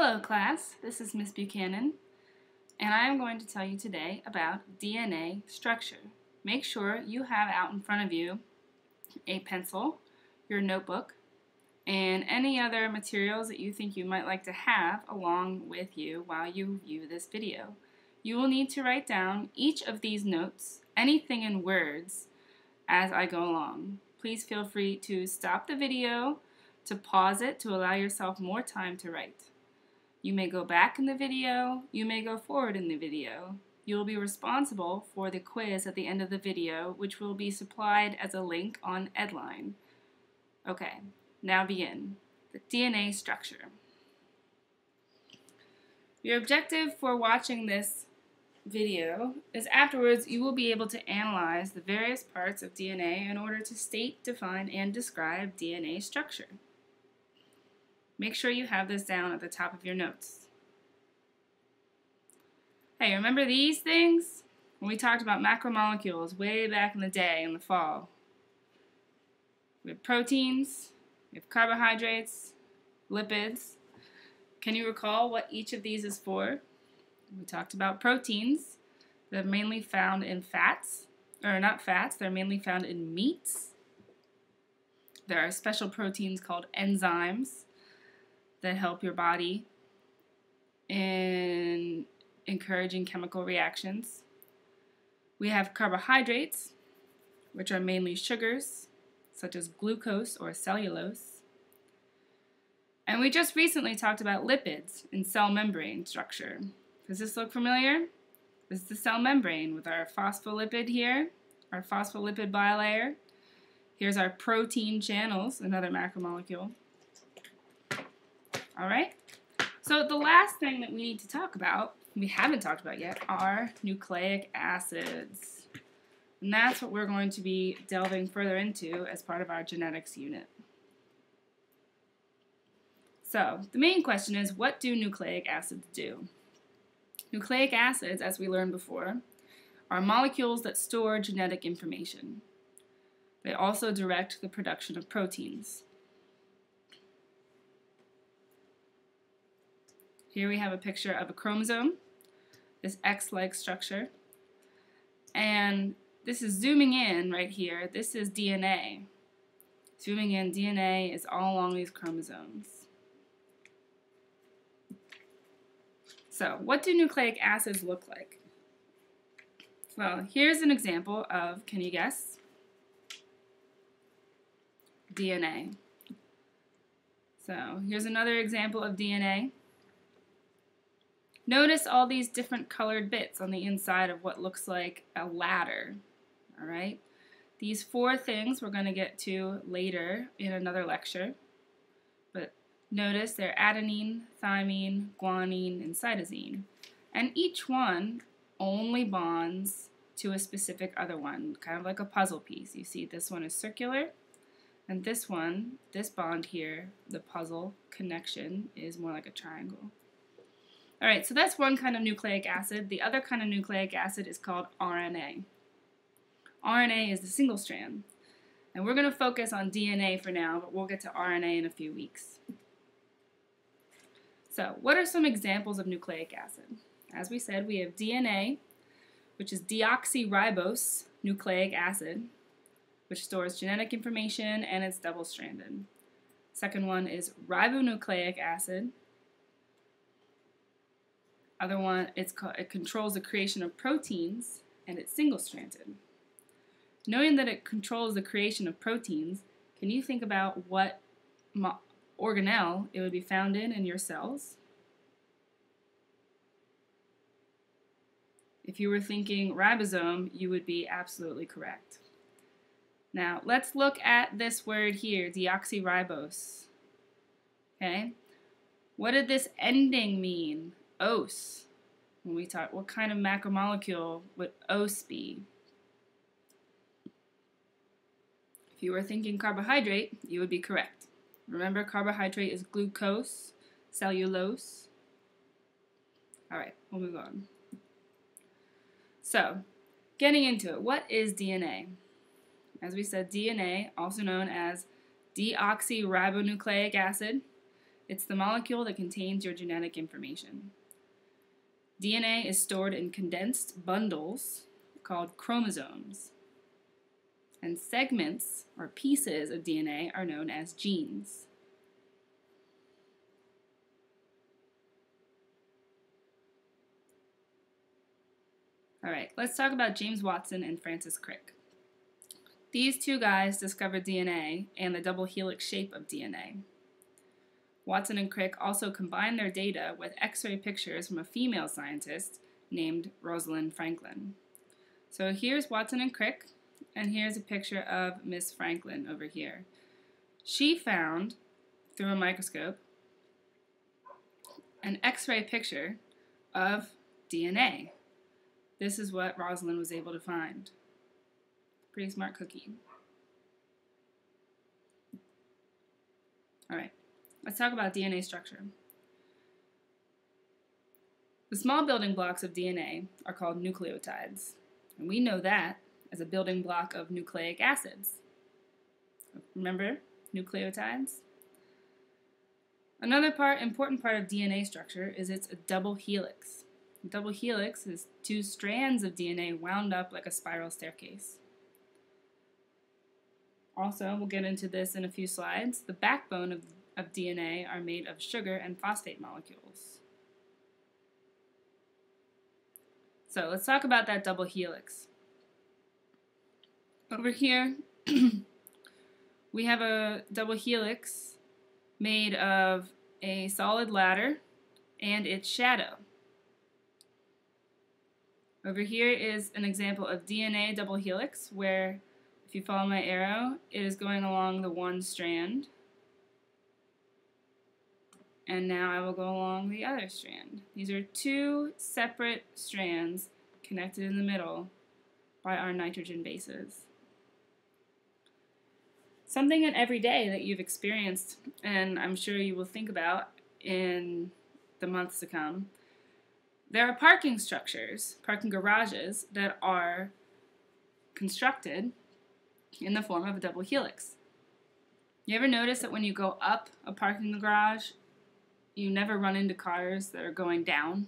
Hello class, this is Miss Buchanan, and I am going to tell you today about DNA structure. Make sure you have out in front of you a pencil, your notebook, and any other materials that you think you might like to have along with you while you view this video. You will need to write down each of these notes, anything in words, as I go along. Please feel free to stop the video, to pause it to allow yourself more time to write. You may go back in the video, you may go forward in the video. You will be responsible for the quiz at the end of the video, which will be supplied as a link on Edline. Okay, now begin. The DNA structure. Your objective for watching this video is afterwards you will be able to analyze the various parts of DNA in order to state, define, and describe DNA structure. Make sure you have this down at the top of your notes. Hey, remember these things? When we talked about macromolecules way back in the day in the fall. We have proteins, we have carbohydrates, lipids. Can you recall what each of these is for? We talked about proteins. They're mainly found in fats, or not fats, they're mainly found in meats. There are special proteins called enzymes that help your body in encouraging chemical reactions. We have carbohydrates, which are mainly sugars, such as glucose or cellulose. And we just recently talked about lipids in cell membrane structure. Does this look familiar? This is the cell membrane with our phospholipid here, our phospholipid bilayer. Here's our protein channels, another macromolecule. All right, so the last thing that we need to talk about, we haven't talked about yet, are nucleic acids. And that's what we're going to be delving further into as part of our genetics unit. So the main question is, what do nucleic acids do? Nucleic acids, as we learned before, are molecules that store genetic information. They also direct the production of proteins. Here we have a picture of a chromosome, this X-like structure. And this is zooming in right here. This is DNA. Zooming in, DNA is all along these chromosomes. So, what do nucleic acids look like? Well, here's an example of, can you guess? DNA. So, here's another example of DNA. Notice all these different colored bits on the inside of what looks like a ladder, all right? These four things we're going to get to later in another lecture, but notice they're adenine, thymine, guanine, and cytosine, and each one only bonds to a specific other one, kind of like a puzzle piece. You see this one is circular, and this one, this bond here, the puzzle connection, is more like a triangle. All right, so that's one kind of nucleic acid. The other kind of nucleic acid is called RNA. RNA is the single strand. And we're going to focus on DNA for now, but we'll get to RNA in a few weeks. So, what are some examples of nucleic acid? As we said, we have DNA, which is deoxyribose nucleic acid, which stores genetic information and it's double-stranded. Second one is ribonucleic acid. Other one, it controls the creation of proteins, and it's single-stranded. Knowing that it controls the creation of proteins, can you think about what organelle it would be found in your cells? If you were thinking ribosome, you would be absolutely correct. Now, let's look at this word here, deoxyribose. Okay? What did this ending mean? Ose. When we talk, what kind of macromolecule would ose be? If you were thinking carbohydrate, you would be correct. Remember, carbohydrate is glucose, cellulose. All right, we'll move on. So, getting into it, what is DNA? As we said, DNA, also known as deoxyribonucleic acid, It's the molecule that contains your genetic information. DNA is stored in condensed bundles called chromosomes. And segments, or pieces of DNA, are known as genes. All right, let's talk about James Watson and Francis Crick. These two guys discovered DNA and the double helix shape of DNA. Watson and Crick also combined their data with X-ray pictures from a female scientist named Rosalind Franklin. So here's Watson and Crick, and here's a picture of Miss Franklin over here. She found, through a microscope, an X-ray picture of DNA. This is what Rosalind was able to find. Pretty smart cookie. All right, let's talk about DNA structure. The small building blocks of DNA are called nucleotides, and we know that as a building block of nucleic acids. Remember nucleotides? Another important part of DNA structure is it's a double helix. A double helix is two strands of DNA wound up like a spiral staircase. Also, we'll get into this in a few slides, the backbone of DNA are made of sugar and phosphate molecules. So let's talk about that double helix. Over here, we have a double helix made of a solid ladder and its shadow. Over here is an example of DNA double helix where, if you follow my arrow, it is going along the one strand. And now I will go along the other strand. These are two separate strands connected in the middle by our nitrogen bases. Something in every day that you've experienced, and I'm sure you will think about in the months to come, there are parking structures, parking garages, that are constructed in the form of a double helix. You ever notice that when you go up a parking garage, you never run into cars that are going down?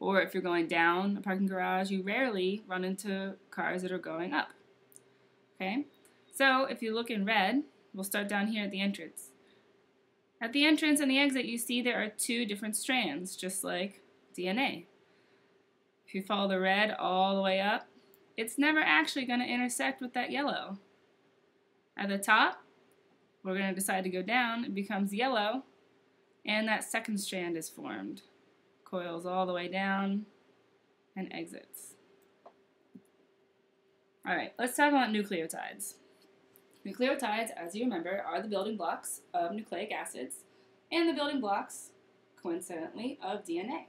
Or if you're going down a parking garage, you rarely run into cars that are going up. Okay? So if you look in red, we'll start down here at the entrance. At the entrance and the exit, you see there are two different strands, just like DNA. If you follow the red all the way up, it's never actually going to intersect with that yellow. At the top, we're going to decide to go down, it becomes yellow, and that second strand is formed. Coils all the way down and exits. Alright, let's talk about nucleotides. Nucleotides, as you remember, are the building blocks of nucleic acids and the building blocks, coincidentally, of DNA.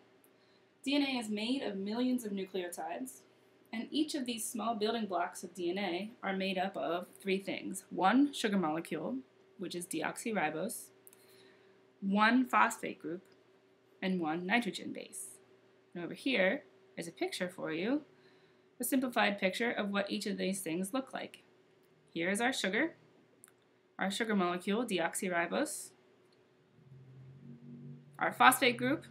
DNA is made of millions of nucleotides, and each of these small building blocks of DNA are made up of three things. One sugar molecule, which is deoxyribose, one phosphate group, and one nitrogen base. And over here is a picture for you, a simplified picture of what each of these things look like. Here is our sugar molecule, deoxyribose. Our phosphate group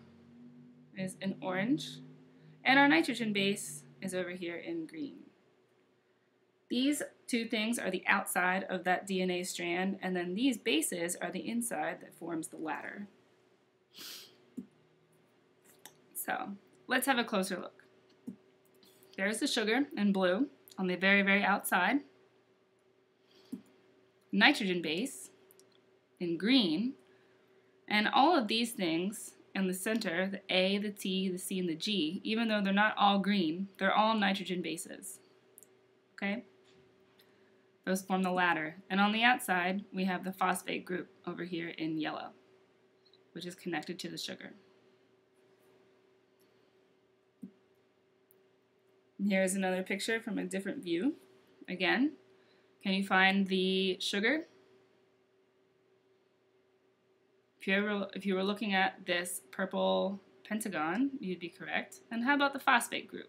is in orange, and our nitrogen base is over here in green. These two things are the outside of that DNA strand, and then these bases are the inside that forms the ladder. So let's have a closer look. There's the sugar in blue on the very, very outside. Nitrogen base in green, and all of these things in the center, the A, the T, the C, and the G, even though they're not all green, they're all nitrogen bases. Okay? Those form the ladder. And on the outside, we have the phosphate group over here in yellow, which is connected to the sugar. Here's another picture from a different view. Again, can you find the sugar? If you were looking at this purple pentagon, you'd be correct. And how about the phosphate group?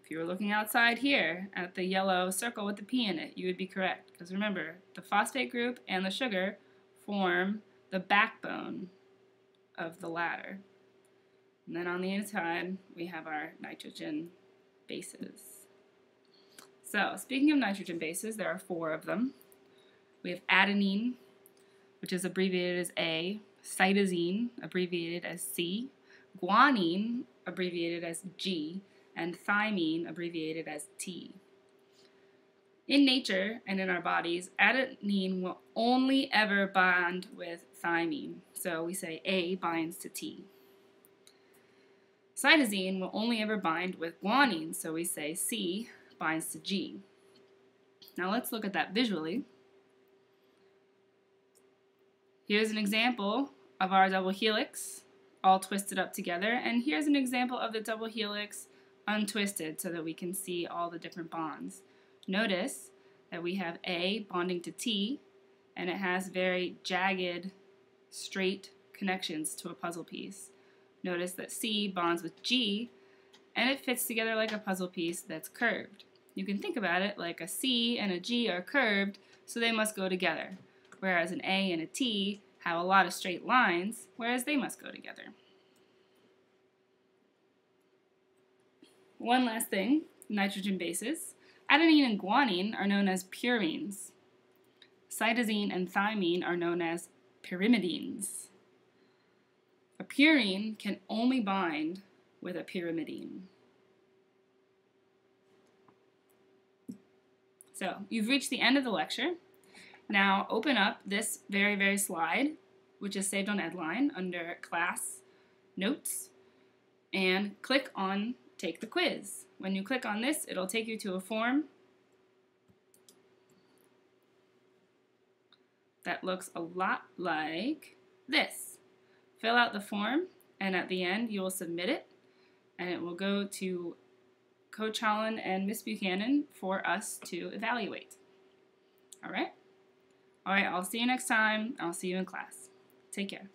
If you were looking outside here at the yellow circle with the P in it, you would be correct. Because remember, the phosphate group and the sugar form the backbone of the ladder. And then on the inside, we have our nitrogen bases. So, speaking of nitrogen bases, there are 4 of them. We have adenine, which is abbreviated as A, cytosine, abbreviated as C, guanine, abbreviated as G, and thymine, abbreviated as T. In nature and in our bodies, adenine will only ever bond with thymine. So we say A binds to T. Cytosine will only ever bind with guanine, so we say C binds to G. Now let's look at that visually. Here's an example of our double helix all twisted up together, and here's an example of the double helix untwisted so that we can see all the different bonds. Notice that we have A bonding to T, and it has very jagged, straight connections to a puzzle piece. Notice that C bonds with G, and it fits together like a puzzle piece that's curved. You can think about it like a C and a G are curved, so they must go together, whereas an A and a T have a lot of straight lines, whereas they must go together. One last thing, nitrogen bases. Adenine and guanine are known as purines. Cytosine and thymine are known as pyrimidines. A purine can only bind with a pyrimidine. So, you've reached the end of the lecture. Now open up this very slide, which is saved on Edline under Class Notes, and click on Take the Quiz. When you click on this, it'll take you to a form that looks a lot like this. Fill out the form, and at the end you will submit it, and it will go to Coach Holland and Miss Buchanan for us to evaluate. All right, I'll see you next time. I'll see you in class. Take care.